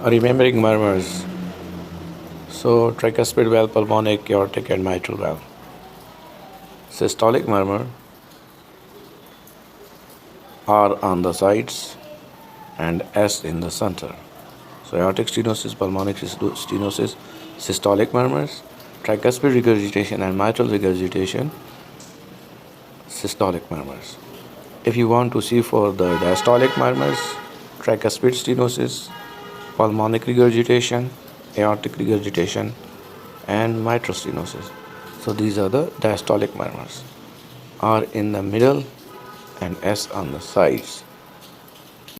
Remembering murmurs. So, tricuspid valve, pulmonic, aortic, and mitral valve. Systolic murmur R on the sides and S in the center. So, aortic stenosis, pulmonic stenosis, systolic murmurs, tricuspid regurgitation, and mitral regurgitation, systolic murmurs. If you want to see for the diastolic murmurs, tricuspid stenosis, pulmonic regurgitation, aortic regurgitation, and mitral stenosis. So these are the diastolic murmurs. R in the middle and S on the sides.